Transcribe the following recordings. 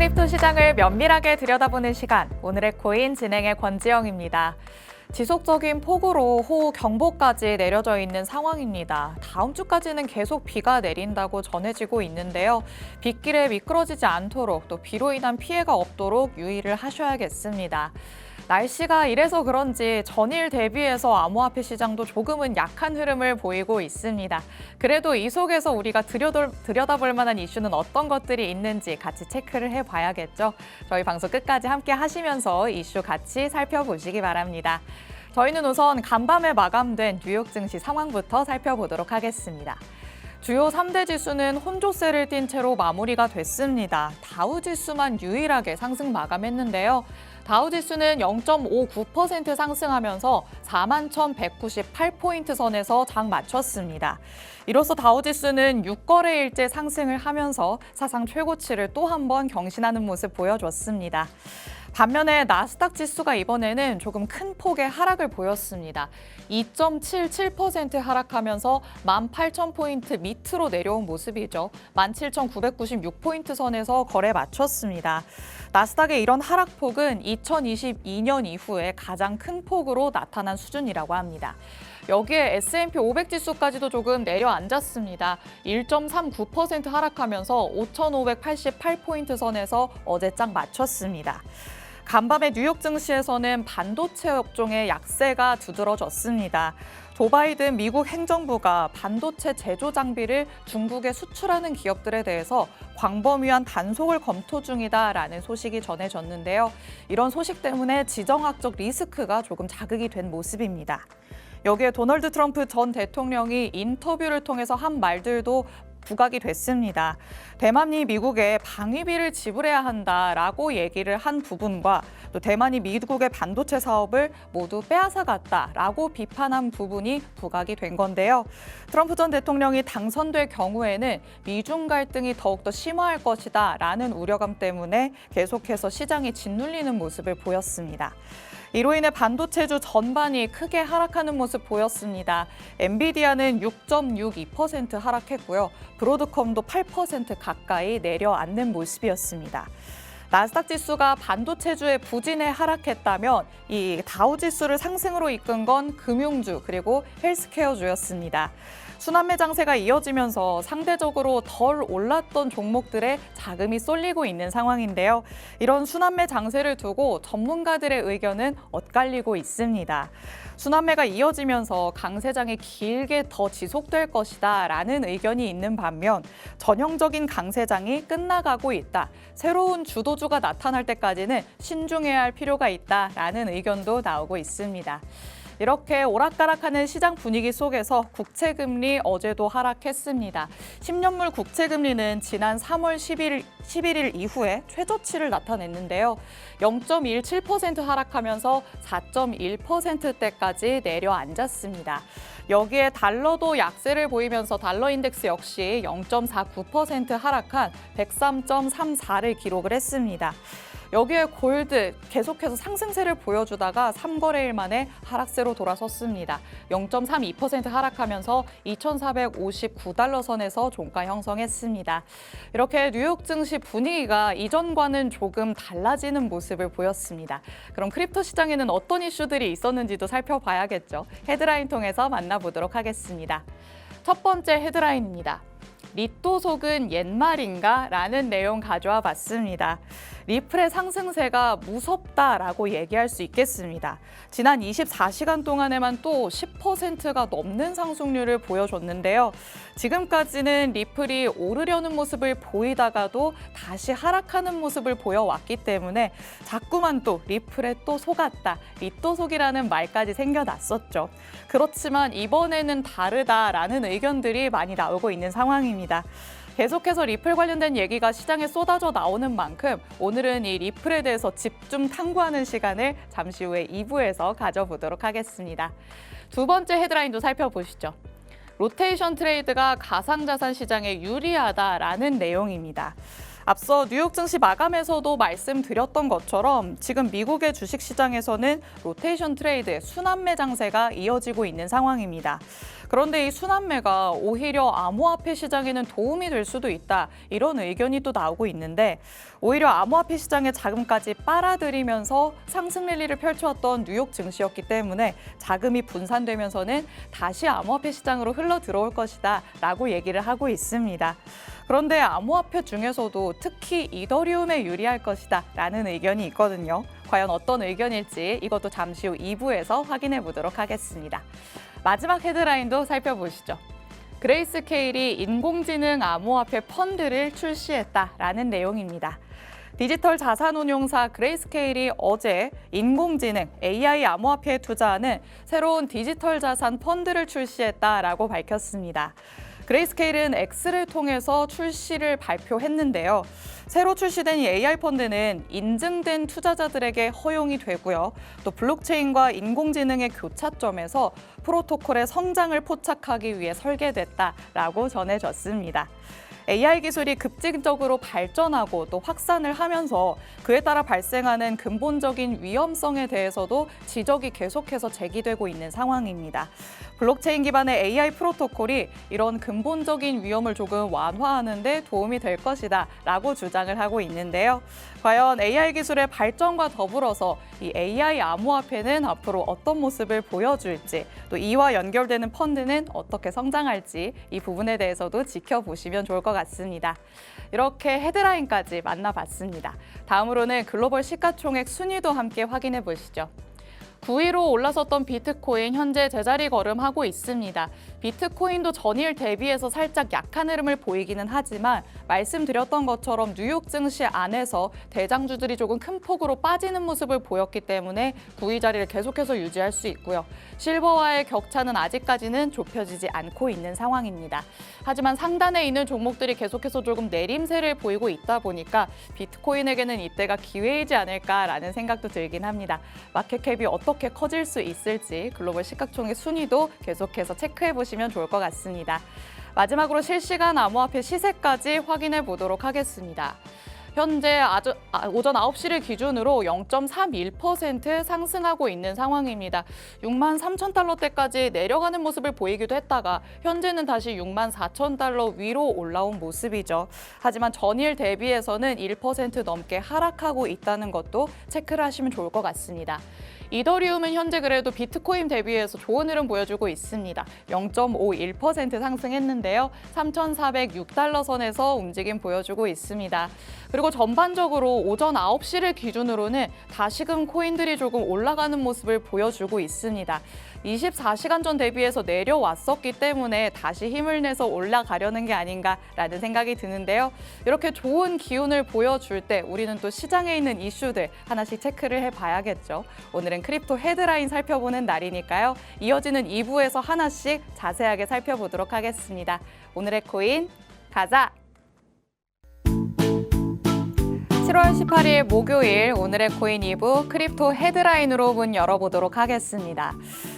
크립토 시장을 면밀하게 들여다보는 시간, 오늘의 코인 진행의 권지영입니다. 지속적인 폭우로 호우 경보까지 내려져 있는 상황입니다. 다음 주까지는 계속 비가 내린다고 전해지고 있는데요. 빗길에 미끄러지지 않도록 또 비로 인한 피해가 없도록 유의를 하셔야겠습니다. 날씨가 이래서 그런지 전일 대비해서 암호화폐 시장도 조금은 약한 흐름을 보이고 있습니다. 그래도 이 속에서 우리가 들여다볼 만한 이슈는 어떤 것들이 있는지 같이 체크를 해봐야겠죠. 저희 방송 끝까지 함께 하시면서 이슈 같이 살펴보시기 바랍니다. 저희는 우선 간밤에 마감된 뉴욕 증시 상황부터 살펴보도록 하겠습니다. 주요 3대 지수는 혼조세를 띈 채로 마무리가 됐습니다. 다우지수만 유일하게 상승 마감했는데요. 다우지수는 0.59% 상승하면서 41,198포인트 선에서 장 마쳤습니다. 이로써 다우지수는 6거래일째 상승을 하면서 사상 최고치를 또 한 번 경신하는 모습 보여줬습니다. 반면에 나스닥 지수가 이번에는 조금 큰 폭의 하락을 보였습니다. 2.77% 하락하면서 18,000포인트 밑으로 내려온 모습이죠. 17,996포인트 선에서 거래 마쳤습니다. 나스닥의 이런 하락폭은 2022년 이후에 가장 큰 폭으로 나타난 수준이라고 합니다. 여기에 S&P 500 지수까지도 조금 내려앉았습니다. 1.39% 하락하면서 5,588포인트 선에서 어제 짝 마쳤습니다. 간밤에 뉴욕 증시에서는 반도체 업종의 약세가 두드러졌습니다. 조 바이든 미국 행정부가 반도체 제조 장비를 중국에 수출하는 기업들에 대해서 광범위한 단속을 검토 중이다라는 소식이 전해졌는데요. 이런 소식 때문에 지정학적 리스크가 조금 자극이 된 모습입니다. 여기에 도널드 트럼프 전 대통령이 인터뷰를 통해서 한 말들도 부각이 됐습니다. 대만이 미국에 방위비를 지불해야 한다라고 얘기를 한 부분과 또 대만이 미국의 반도체 사업을 모두 빼앗아갔다라고 비판한 부분이 부각이 된 건데요. 트럼프 전 대통령이 당선될 경우에는 미중 갈등이 더욱더 심화할 것이다라는 우려감 때문에 계속해서 시장이 짓눌리는 모습을 보였습니다. 이로 인해 반도체주 전반이 크게 하락하는 모습 보였습니다. 엔비디아는 6.62% 하락했고요. 브로드컴도 8% 가까이 내려앉는 모습이었습니다. 나스닥 지수가 반도체주의 부진에 하락했다면 이 다우지수를 상승으로 이끈 건 금융주 그리고 헬스케어주였습니다. 순환매 장세가 이어지면서 상대적으로 덜 올랐던 종목들에 자금이 쏠리고 있는 상황인데요. 이런 순환매 장세를 두고 전문가들의 의견은 엇갈리고 있습니다. 순환매가 이어지면서 강세장이 길게 더 지속될 것이다라는 의견이 있는 반면 전형적인 강세장이 끝나가고 있다. 새로운 주도주가 나타날 때까지는 신중해야 할 필요가 있다라는 의견도 나오고 있습니다. 이렇게 오락가락하는 시장 분위기 속에서 국채금리 어제도 하락했습니다. 10년물 국채금리는 지난 3월 11일 이후에 최저치를 나타냈는데요. 0.17% 하락하면서 4.1%대까지 내려앉았습니다. 여기에 달러도 약세를 보이면서 달러 인덱스 역시 0.49% 하락한 103.34를 기록을 했습니다. 여기에 골드 계속해서 상승세를 보여주다가 3거래일 만에 하락세로 돌아섰습니다. 0.32% 하락하면서 2,459달러 선에서 종가 형성했습니다. 이렇게 뉴욕 증시 분위기가 이전과는 조금 달라지는 모습을 보였습니다. 그럼 크립토 시장에는 어떤 이슈들이 있었는지도 살펴봐야겠죠. 헤드라인 통해서 만나보도록 하겠습니다. 첫 번째 헤드라인입니다. 리또 속은 옛말인가? 라는 내용 가져와 봤습니다. 리플의 상승세가 무섭다라고 얘기할 수 있겠습니다. 지난 24시간 동안에만 또 10%가 넘는 상승률을 보여줬는데요. 지금까지는 리플이 오르려는 모습을 보이다가도 다시 하락하는 모습을 보여왔기 때문에 자꾸만 또 리플에 또 속았다, 리또 속이라는 말까지 생겨났었죠. 그렇지만 이번에는 다르다라는 의견들이 많이 나오고 있는 상황입니다. 계속해서 리플 관련된 얘기가 시장에 쏟아져 나오는 만큼 오늘은 이 리플에 대해서 집중 탐구하는 시간을 잠시 후에 2부에서 가져보도록 하겠습니다. 두 번째 헤드라인도 살펴보시죠. 로테이션 트레이드가 가상자산 시장에 유리하다라는 내용입니다. 앞서 뉴욕 증시 마감에서도 말씀드렸던 것처럼 지금 미국의 주식시장에서는 로테이션 트레이드, 순환매 장세가 이어지고 있는 상황입니다. 그런데 이 순환매가 오히려 암호화폐 시장에는 도움이 될 수도 있다. 이런 의견이 또 나오고 있는데 오히려 암호화폐 시장의 자금까지 빨아들이면서 상승 랠리를 펼쳐왔던 뉴욕 증시였기 때문에 자금이 분산되면서는 다시 암호화폐 시장으로 흘러 들어올 것이다 라고 얘기를 하고 있습니다. 그런데 암호화폐 중에서도 특히 이더리움에 유리할 것이다 라는 의견이 있거든요. 과연 어떤 의견일지 이것도 잠시 후 2부에서 확인해 보도록 하겠습니다. 마지막 헤드라인도 살펴보시죠. 그레이스케일이 인공지능 암호화폐 펀드를 출시했다라는 내용입니다. 디지털 자산운용사 그레이스케일이 어제 인공지능 AI 암호화폐에 투자하는 새로운 디지털 자산 펀드를 출시했다라고 밝혔습니다. 그레이스케일은 X를 통해서 출시를 발표했는데요. 새로 출시된 이 AI 펀드는 인증된 투자자들에게 허용이 되고요. 또 블록체인과 인공지능의 교차점에서 프로토콜의 성장을 포착하기 위해 설계됐다라고 전해졌습니다. AI 기술이 급진적으로 발전하고 또 확산을 하면서 그에 따라 발생하는 근본적인 위험성에 대해서도 지적이 계속해서 제기되고 있는 상황입니다. 블록체인 기반의 AI 프로토콜이 이런 근본적인 위험을 조금 완화하는 데 도움이 될 것이다 라고 주장을 하고 있는데요. 과연 AI 기술의 발전과 더불어서 이 AI 암호화폐는 앞으로 어떤 모습을 보여줄지 또 이와 연결되는 펀드는 어떻게 성장할지 이 부분에 대해서도 지켜보시면 좋을 것 같습니다. 이렇게 헤드라인까지 만나봤습니다. 다음으로는 글로벌 시가총액 순위도 함께 확인해 보시죠. 9위로 올라섰던 비트코인 현재 제자리 걸음하고 있습니다. 비트코인도 전일 대비해서 살짝 약한 흐름을 보이기는 하지만 말씀드렸던 것처럼 뉴욕 증시 안에서 대장주들이 조금 큰 폭으로 빠지는 모습을 보였기 때문에 9위 자리를 계속해서 유지할 수 있고요. 실버와의 격차는 아직까지는 좁혀지지 않고 있는 상황입니다. 하지만 상단에 있는 종목들이 계속해서 조금 내림세를 보이고 있다 보니까 비트코인에게는 이때가 기회이지 않을까라는 생각도 들긴 합니다. 마켓캡이 어떻게 커질 수 있을지 글로벌 시가총액 순위도 계속해서 체크해 보시면 좋을 것 같습니다. 마지막으로 실시간 암호화폐 시세까지 확인해 보도록 하겠습니다. 현재 오전 9시를 기준으로 0.31% 상승하고 있는 상황입니다. 63,000달러대까지 내려가는 모습을 보이기도 했다가 현재는 다시 64,000달러 위로 올라온 모습이죠. 하지만 전일 대비해서는 1% 넘게 하락하고 있다는 것도 체크를 하시면 좋을 것 같습니다. 이더리움은 현재 그래도 비트코인 대비해서 좋은 흐름 보여주고 있습니다. 0.51% 상승했는데요. 3,406달러 선에서 움직임 보여주고 있습니다. 그리고 전반적으로 오전 9시를 기준으로는 다시금 코인들이 조금 올라가는 모습을 보여주고 있습니다. 24시간 전 대비해서 내려왔었기 때문에 다시 힘을 내서 올라가려는 게 아닌가라는 생각이 드는데요. 이렇게 좋은 기운을 보여줄 때 우리는 또 시장에 있는 이슈들 하나씩 체크를 해봐야겠죠. 오늘은 크립토 헤드라인 살펴보는 날이니까요. 이어지는 2부에서 하나씩 자세하게 살펴보도록 하겠습니다. 오늘의 코인 가자! 7월 18일 목요일 오늘의 코인 2부 크립토 헤드라인으로 문 열어보도록 하겠습니다.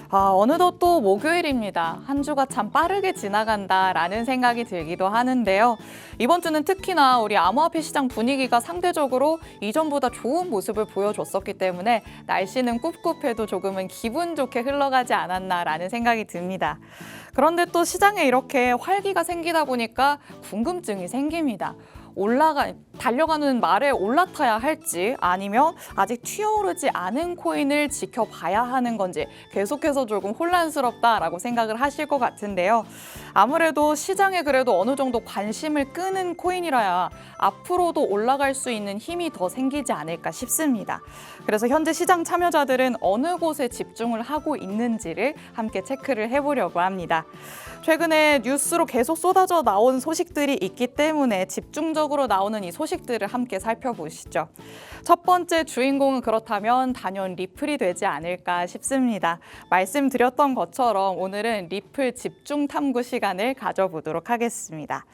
어느덧 또 목요일입니다. 한 주가 참 빠르게 지나간다라는 생각이 들기도 하는데요. 이번 주는 특히나 우리 암호화폐 시장 분위기가 상대적으로 이전보다 좋은 모습을 보여줬었기 때문에 날씨는 꿉꿉해도 조금은 기분 좋게 흘러가지 않았나라는 생각이 듭니다. 그런데 또 시장에 이렇게 활기가 생기다 보니까 궁금증이 생깁니다. 달려가는 말에 올라타야 할지 아니면 아직 튀어오르지 않은 코인을 지켜봐야 하는 건지 계속해서 조금 혼란스럽다라고 생각을 하실 것 같은데요. 아무래도 시장에 그래도 어느 정도 관심을 끄는 코인이라야 앞으로도 올라갈 수 있는 힘이 더 생기지 않을까 싶습니다. 그래서 현재 시장 참여자들은 어느 곳에 집중을 하고 있는지를 함께 체크를 해보려고 합니다. 최근에 뉴스로 계속 쏟아져 나온 소식들이 있기 때문에 집중적으로 나오는 이 소식들을 함께 살펴보시죠. 첫 번째 주인공은 그렇다면 단연 리플이 되지 않을까 싶습니다. 말씀드렸던 것처럼 오늘은 리플 집중 탐구 시간을 가져보도록 하겠습니다.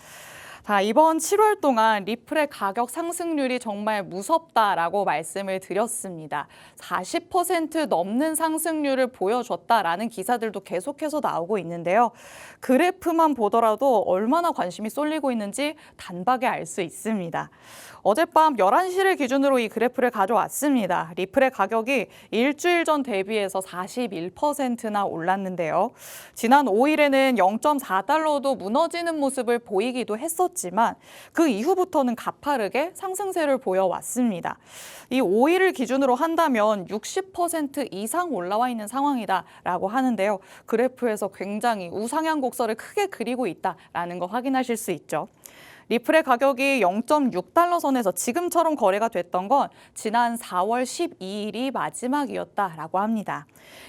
자, 이번 7월 동안 리플의 가격 상승률이 정말 무섭다라고 말씀을 드렸습니다. 40% 넘는 상승률을 보여줬다라는 기사들도 계속해서 나오고 있는데요. 그래프만 보더라도 얼마나 관심이 쏠리고 있는지 단박에 알 수 있습니다. 어젯밤 11시를 기준으로 이 그래프를 가져왔습니다. 리플의 가격이 일주일 전 대비해서 41%나 올랐는데요. 지난 5일에는 0.4달러도 무너지는 모습을 보이기도 했었지만 그 이후부터는 가파르게 상승세를 보여왔습니다. 이 5일을 기준으로 한다면 60% 이상 올라와 있는 상황이다라고 하는데요. 그래프에서 굉장히 우상향 곡선을 크게 그리고 있다라는 거 확인하실 수 있죠. 리플의 가격이 0.6달러 선에서 지금처럼 거래가 됐던 건 지난 4월 12일이 마지막이었다라고 합니다.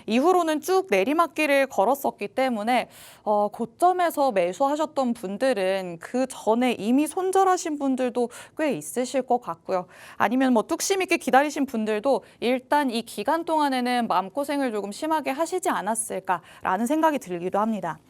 이후로는 쭉 내리막길을 걸었었기 때문에 고점에서 매수하셨던 분들은 그 전에 이미 손절하신 분들도 꽤 있으실 것 같고요. 아니면 뭐 뚝심 있게 기다리신 분들도 일단 이 기간 동안에는 마음고생을 조금 심하게 하시지 않았을까라는 생각이 들기도 합니다.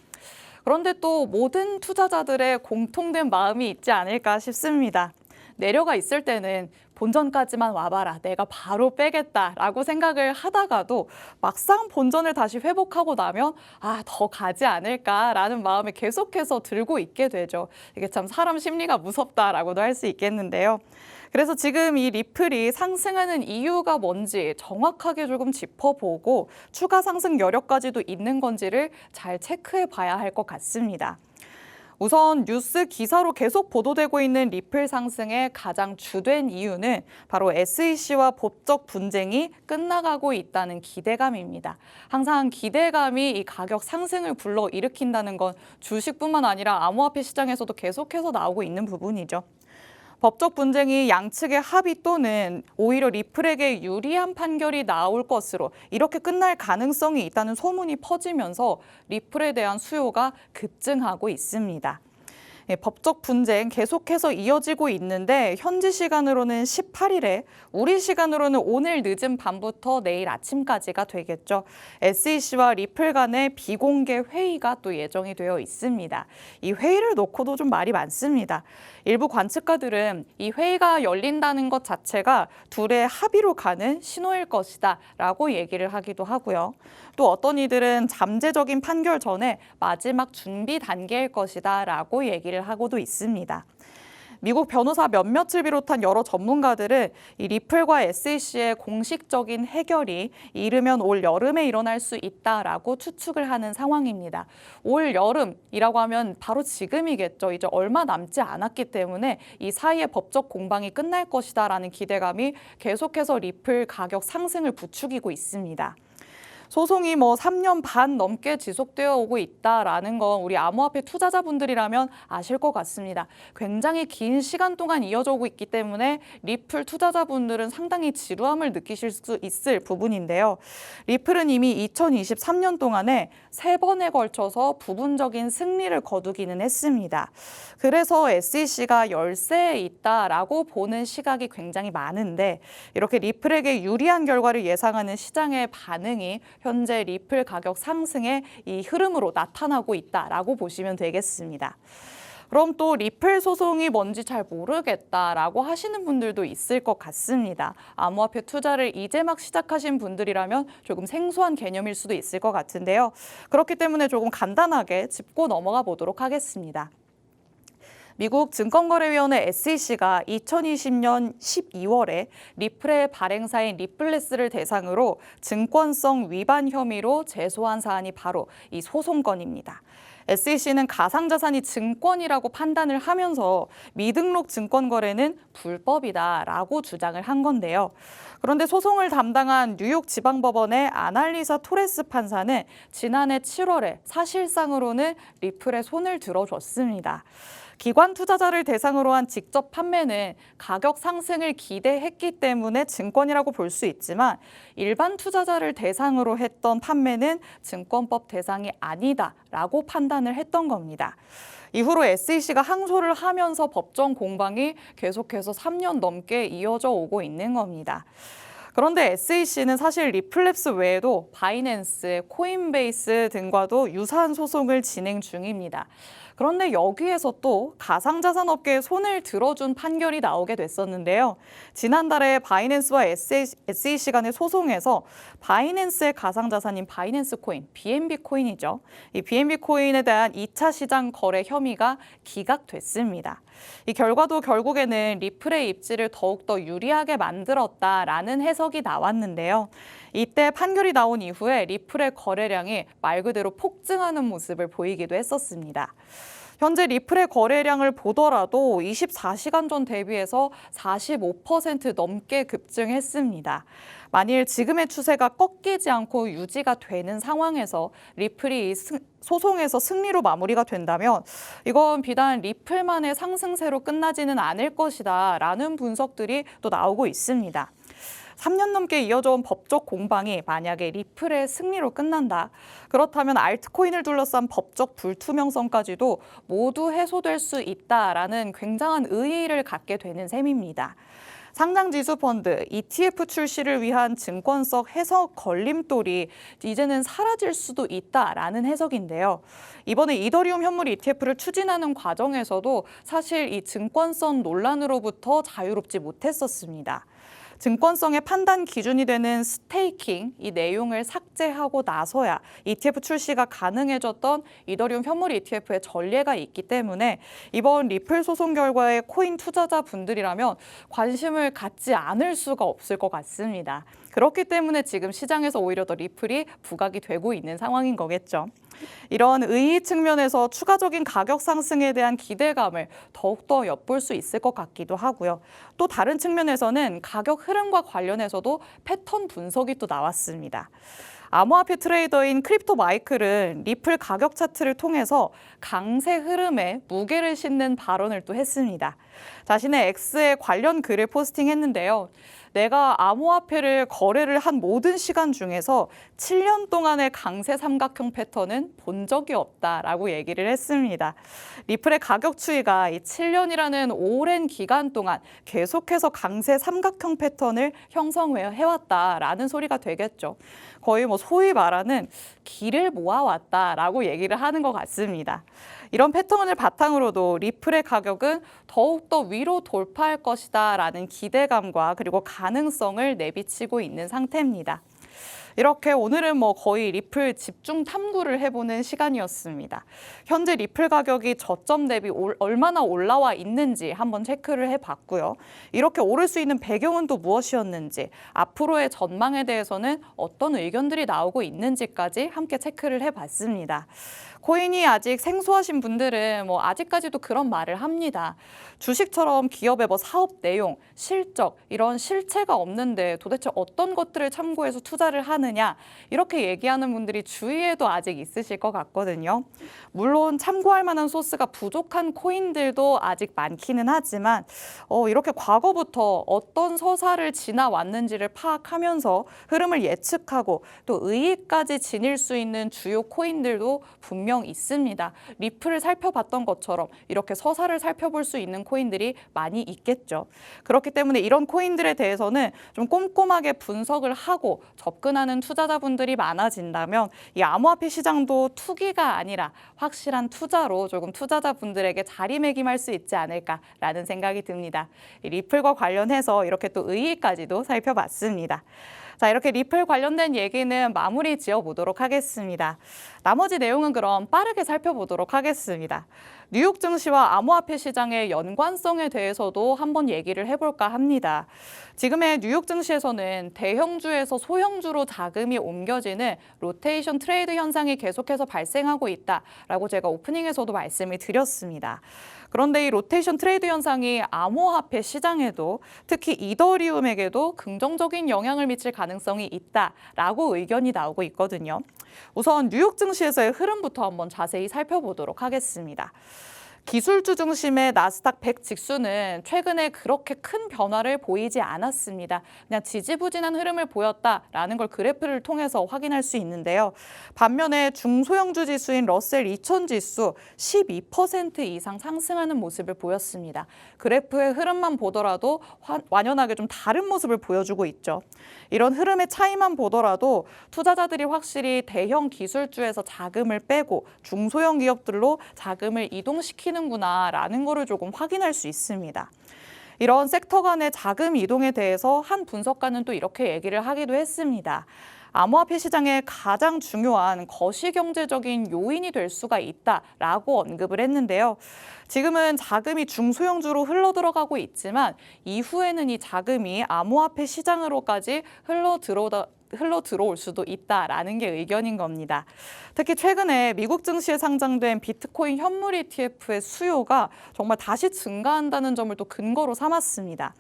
그런데 또 모든 투자자들의 공통된 마음이 있지 않을까 싶습니다. 내려가 있을 때는 본전까지만 와봐라, 내가 바로 빼겠다라고 생각을 하다가도 막상 본전을 다시 회복하고 나면 더 가지 않을까라는 마음이 계속해서 들고 있게 되죠. 이게 참 사람 심리가 무섭다라고도 할 수 있겠는데요. 그래서 지금 이 리플이 상승하는 이유가 뭔지 정확하게 조금 짚어보고 추가 상승 여력까지도 있는 건지를 잘 체크해 봐야 할 것 같습니다. 우선 뉴스 기사로 계속 보도되고 있는 리플 상승의 가장 주된 이유는 바로 SEC와 법적 분쟁이 끝나가고 있다는 기대감입니다. 항상 기대감이 이 가격 상승을 불러일으킨다는 건 주식뿐만 아니라 암호화폐 시장에서도 계속해서 나오고 있는 부분이죠. 법적 분쟁이 양측의 합의 또는 오히려 리플에게 유리한 판결이 나올 것으로 이렇게 끝날 가능성이 있다는 소문이 퍼지면서 리플에 대한 수요가 급증하고 있습니다. 법적 분쟁 계속해서 이어지고 있는데 현지 시간으로는 18일에 우리 시간으로는 오늘 늦은 밤부터 내일 아침까지가 되겠죠. SEC와 리플 간의 비공개 회의가 또 예정이 되어 있습니다. 이 회의를 놓고도 좀 말이 많습니다. 일부 관측가들은 이 회의가 열린다는 것 자체가 둘의 합의로 가는 신호일 것이다 라고 얘기를 하기도 하고요. 또 어떤 이들은 잠재적인 판결 전에 마지막 준비 단계일 것이다 라고 얘기를 하고도 있습니다. 미국 변호사 몇몇을 비롯한 여러 전문가들은 이 리플과 SEC의 공식적인 해결이 이르면 올 여름에 일어날 수 있다라고 추측을 하는 상황입니다. 올 여름이라고 하면 바로 지금이겠죠. 이제 얼마 남지 않았기 때문에 이 사이에 법적 공방이 끝날 것이다라는 기대감이 계속해서 리플 가격 상승을 부추기고 있습니다. 소송이 3년 반 넘게 지속되어 오고 있다라는 건 우리 암호화폐 투자자분들이라면 아실 것 같습니다. 굉장히 긴 시간 동안 이어져 오고 있기 때문에 리플 투자자분들은 상당히 지루함을 느끼실 수 있을 부분인데요. 리플은 이미 2023년 동안에 3번에 걸쳐서 부분적인 승리를 거두기는 했습니다. 그래서 SEC가 열세에 있다라고 보는 시각이 굉장히 많은데 이렇게 리플에게 유리한 결과를 예상하는 시장의 반응이 현재 리플 가격 상승의 이 흐름으로 나타나고 있다라고 보시면 되겠습니다. 그럼 또 리플 소송이 뭔지 잘 모르겠다라고 하시는 분들도 있을 것 같습니다. 암호화폐 투자를 이제 막 시작하신 분들이라면 조금 생소한 개념일 수도 있을 것 같은데요. 그렇기 때문에 조금 간단하게 짚고 넘어가 보도록 하겠습니다. 미국 증권거래위원회 SEC가 2020년 12월에 리플의 발행사인 리플레스를 대상으로 증권성 위반 혐의로 제소한 사안이 바로 이 소송건입니다. SEC는 가상자산이 증권이라고 판단을 하면서 미등록 증권거래는 불법이다라고 주장을 한 건데요. 그런데 소송을 담당한 뉴욕 지방법원의 아날리사 토레스 판사는 지난해 7월에 사실상으로는 리플에 손을 들어줬습니다. 기관 투자자를 대상으로 한 직접 판매는 가격 상승을 기대했기 때문에 증권이라고 볼 수 있지만 일반 투자자를 대상으로 했던 판매는 증권법 대상이 아니다라고 판단을 했던 겁니다. 이후로 SEC가 항소를 하면서 법정 공방이 계속해서 3년 넘게 이어져 오고 있는 겁니다. 그런데 SEC는 사실 리플랩스 외에도 바이낸스, 코인베이스 등과도 유사한 소송을 진행 중입니다. 그런데 여기에서 또 가상자산업계에 손을 들어준 판결이 나오게 됐었는데요. 지난달에 바이낸스와 SEC 간의 소송에서 바이낸스의 가상자산인 바이낸스 코인, BNB 코인이죠. 이 BNB 코인에 대한 2차 시장 거래 혐의가 기각됐습니다. 이 결과도 결국에는 리플의 입지를 더욱더 유리하게 만들었다라는 해석이 나왔는데요. 이때 판결이 나온 이후에 리플의 거래량이 말 그대로 폭증하는 모습을 보이기도 했었습니다. 현재 리플의 거래량을 보더라도 24시간 전 대비해서 45% 넘게 급증했습니다. 만일 지금의 추세가 꺾이지 않고 유지가 되는 상황에서 리플이 이 소송에서 승리로 마무리가 된다면 이건 비단 리플만의 상승세로 끝나지는 않을 것이다 라는 분석들이 또 나오고 있습니다. 3년 넘게 이어져온 법적 공방이 만약에 리플의 승리로 끝난다. 그렇다면 알트코인을 둘러싼 법적 불투명성까지도 모두 해소될 수 있다라는 굉장한 의의를 갖게 되는 셈입니다. 상장지수 펀드, ETF 출시를 위한 증권성 해석 걸림돌이 이제는 사라질 수도 있다라는 해석인데요. 이번에 이더리움 현물 ETF를 추진하는 과정에서도 사실 이 증권성 논란으로부터 자유롭지 못했었습니다. 증권성의 판단 기준이 되는 스테이킹, 이 내용을 삭제하고 나서야 ETF 출시가 가능해졌던 이더리움 현물 ETF의 전례가 있기 때문에 이번 리플 소송 결과에 코인 투자자분들이라면 관심을 갖지 않을 수가 없을 것 같습니다. 그렇기 때문에 지금 시장에서 오히려 더 리플이 부각이 되고 있는 상황인 거겠죠. 이런 의의 측면에서 추가적인 가격 상승에 대한 기대감을 더욱더 엿볼 수 있을 것 같기도 하고요. 또 다른 측면에서는 가격 흐름과 관련해서도 패턴 분석이 또 나왔습니다. 암호화폐 트레이더인 크립토 마이클은 리플 가격 차트를 통해서 강세 흐름에 무게를 싣는 발언을 또 했습니다. 자신의 X에 관련 글을 포스팅했는데요. 내가 암호화폐를 거래를 한 모든 시간 중에서 7년 동안의 강세 삼각형 패턴은 본 적이 없다라고 얘기를 했습니다. 리플의 가격 추이가 이 7년이라는 오랜 기간 동안 계속해서 강세 삼각형 패턴을 형성해왔다라는 소리가 되겠죠. 거의 소위 말하는 길을 모아왔다라고 얘기를 하는 것 같습니다. 이런 패턴을 바탕으로도 리플의 가격은 더욱더 위로 돌파할 것이다라는 기대감과 그리고 가능성을 내비치고 있는 상태입니다. 이렇게 오늘은 거의 리플 집중 탐구를 해보는 시간이었습니다. 현재 리플 가격이 저점 대비 얼마나 올라와 있는지 한번 체크를 해봤고요. 이렇게 오를 수 있는 배경은 또 무엇이었는지, 앞으로의 전망에 대해서는 어떤 의견들이 나오고 있는지까지 함께 체크를 해봤습니다. 코인이 아직 생소하신 분들은 아직까지도 그런 말을 합니다. 주식처럼 기업의 사업 내용, 실적 이런 실체가 없는데 도대체 어떤 것들을 참고해서 투자를 하느냐 이렇게 얘기하는 분들이 주위에도 아직 있으실 것 같거든요. 물론 참고할 만한 소스가 부족한 코인들도 아직 많기는 하지만 이렇게 과거부터 어떤 서사를 지나왔는지를 파악하면서 흐름을 예측하고 또 의의까지 지닐 수 있는 주요 코인들도 분명 있습니다. 리플을 살펴봤던 것처럼 이렇게 서사를 살펴볼 수 있는 코인들이 많이 있겠죠. 그렇기 때문에 이런 코인들에 대해서는 좀 꼼꼼하게 분석을 하고 접근하는 투자자분들이 많아진다면 이 암호화폐 시장도 투기가 아니라 확실한 투자로 조금 투자자분들에게 자리매김할 수 있지 않을까라는 생각이 듭니다. 이 리플과 관련해서 이렇게 또 의의까지도 살펴봤습니다. 자, 이렇게 리플 관련된 얘기는 마무리 지어보도록 하겠습니다. 나머지 내용은 그럼 빠르게 살펴보도록 하겠습니다. 뉴욕 증시와 암호화폐 시장의 연관성에 대해서도 한번 얘기를 해볼까 합니다. 지금의 뉴욕 증시에서는 대형주에서 소형주로 자금이 옮겨지는 로테이션 트레이드 현상이 계속해서 발생하고 있다라고 제가 오프닝에서도 말씀을 드렸습니다. 그런데 이 로테이션 트레이드 현상이 암호화폐 시장에도 특히 이더리움에게도 긍정적인 영향을 미칠 가능성이 있다라고 의견이 나오고 있거든요. 우선 뉴욕 증시에서의 흐름부터 한번 자세히 살펴보도록 하겠습니다. 기술주 중심의 나스닥 100 지수는 최근에 그렇게 큰 변화를 보이지 않았습니다. 그냥 지지부진한 흐름을 보였다라는 걸 그래프를 통해서 확인할 수 있는데요. 반면에 중소형주 지수인 러셀 2000 지수 12% 이상 상승하는 모습을 보였습니다. 그래프의 흐름만 보더라도 완연하게 좀 다른 모습을 보여주고 있죠. 이런 흐름의 차이만 보더라도 투자자들이 확실히 대형 기술주에서 자금을 빼고 중소형 기업들로 자금을 이동시키는구나라는 거를 조금 확인할 수 있습니다. 이런 섹터 간의 자금 이동에 대해서 한 분석가는 또 이렇게 얘기를 하기도 했습니다. 암호화폐 시장의 가장 중요한 거시경제적인 요인이 될 수가 있다라고 언급을 했는데요. 지금은 자금이 중소형주로 흘러들어가고 있지만 이후에는 이 자금이 암호화폐 시장으로까지 흘러들어올 수도 있다라는 게 의견인 겁니다. 특히 최근에 미국 증시에 상장된 비트코인 현물 ETF의 수요가 정말 다시 증가한다는 점을 또 근거로 삼았습니다.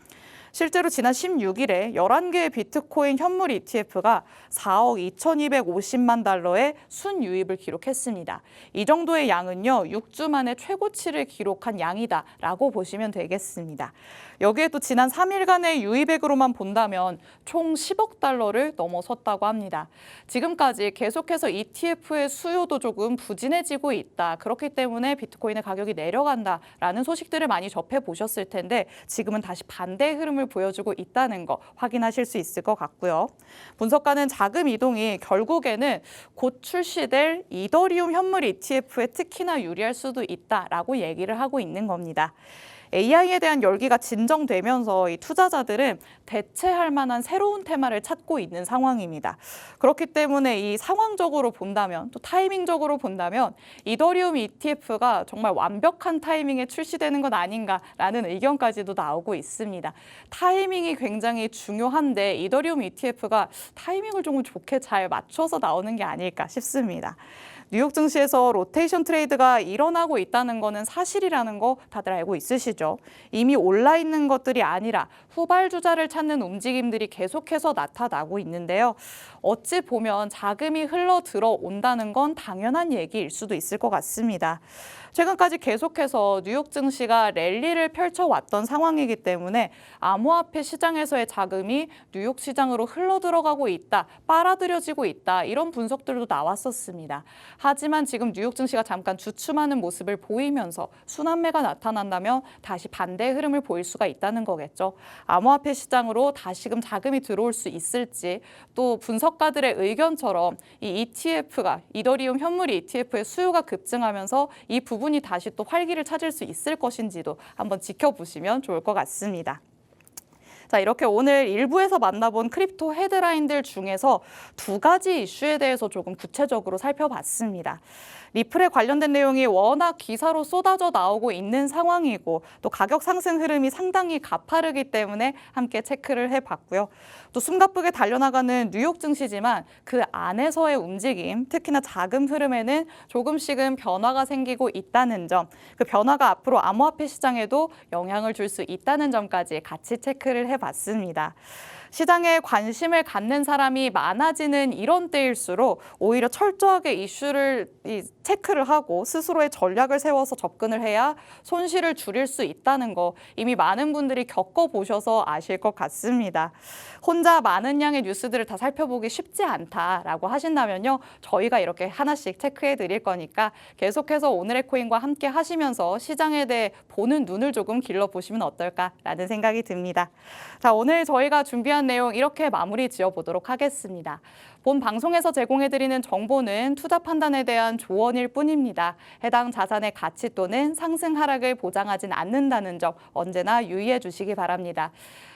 실제로 지난 16일에 11개의 비트코인 현물 ETF가 4억 2,250만 달러의 순유입을 기록했습니다. 이 정도의 양은요, 6주 만에 최고치를 기록한 양이다라고 보시면 되겠습니다. 여기에 또 지난 3일간의 유입액으로만 본다면 총 10억 달러를 넘어섰다고 합니다. 지금까지 계속해서 ETF의 수요도 조금 부진해지고 있다. 그렇기 때문에 비트코인의 가격이 내려간다라는 소식들을 많이 접해보셨을 텐데 지금은 다시 반대의 흐름을 보여주고 있다는 거 확인하실 수 있을 것 같고요. 분석가는 자금 이동이 결국에는 곧 출시될 이더리움 현물 ETF에 특히나 유리할 수도 있다라고 얘기를 하고 있는 겁니다. AI에 대한 열기가 진정되면서 이 투자자들은 대체할 만한 새로운 테마를 찾고 있는 상황입니다. 그렇기 때문에 이 상황적으로 본다면 또 타이밍적으로 본다면 이더리움 ETF가 정말 완벽한 타이밍에 출시되는 것 아닌가라는 의견까지도 나오고 있습니다. 타이밍이 굉장히 중요한데 이더리움 ETF가 타이밍을 조금 좋게 잘 맞춰서 나오는 게 아닐까 싶습니다. 뉴욕 증시에서 로테이션 트레이드가 일어나고 있다는 거는 사실이라는 거 다들 알고 있으시죠? 이미 올라 있는 것들이 아니라 후발주자를 찾는 움직임들이 계속해서 나타나고 있는데요. 어찌 보면 자금이 흘러 들어온다는 건 당연한 얘기일 수도 있을 것 같습니다. 최근까지 계속해서 뉴욕 증시가 랠리를 펼쳐왔던 상황이기 때문에 암호화폐 시장에서의 자금이 뉴욕 시장으로 흘러들어가고 있다, 빨아들여지고 있다 이런 분석들도 나왔었습니다. 하지만 지금 뉴욕 증시가 잠깐 주춤하는 모습을 보이면서 순환매가 나타난다면 다시 반대의 흐름을 보일 수가 있다는 거겠죠. 암호화폐 시장으로 다시금 자금이 들어올 수 있을지 또 분석가들의 의견처럼 이 ETF가 이더리움 현물 ETF의 수요가 급증하면서 이 부분이 다시 또 활기를 찾을 수 있을 것인지도 한번 지켜보시면 좋을 것 같습니다. 자, 이렇게 오늘 일부에서 만나본 크립토 헤드라인들 중에서 두 가지 이슈에 대해서 조금 구체적으로 살펴봤습니다. 리플에 관련된 내용이 워낙 기사로 쏟아져 나오고 있는 상황이고 또 가격 상승 흐름이 상당히 가파르기 때문에 함께 체크를 해봤고요. 또 숨가쁘게 달려나가는 뉴욕 증시지만 그 안에서의 움직임, 특히나 자금 흐름에는 조금씩은 변화가 생기고 있다는 점, 그 변화가 앞으로 암호화폐 시장에도 영향을 줄 수 있다는 점까지 같이 체크를 해봤습니다. 시장에 관심을 갖는 사람이 많아지는 이런 때일수록 오히려 철저하게 이슈를 체크를 하고 스스로의 전략을 세워서 접근을 해야 손실을 줄일 수 있다는 거 이미 많은 분들이 겪어보셔서 아실 것 같습니다. 혼자 많은 양의 뉴스들을 다 살펴보기 쉽지 않다라고 하신다면요. 저희가 이렇게 하나씩 체크해 드릴 거니까 계속해서 오늘의 코인과 함께 하시면서 시장에 대해 보는 눈을 조금 길러보시면 어떨까라는 생각이 듭니다. 자, 오늘 저희가 준비한 내용 이렇게 마무리 지어보도록 하겠습니다. 본 방송에서 제공해드리는 정보는 투자 판단에 대한 조언일 뿐입니다. 해당 자산의 가치 또는 상승 하락을 보장하진 않는다는 점 언제나 유의해 주시기 바랍니다.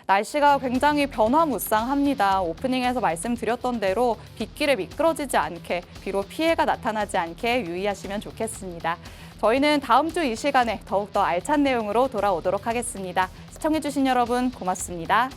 날씨가 굉장히 변화무쌍합니다. 오프닝에서 말씀드렸던 대로 빗길에 미끄러지지 않게, 비로 피해가 나타나지 않게 유의하시면 좋겠습니다. 저희는 다음 주 이 시간에 더욱더 알찬 내용으로 돌아오도록 하겠습니다. 시청해주신 여러분 고맙습니다.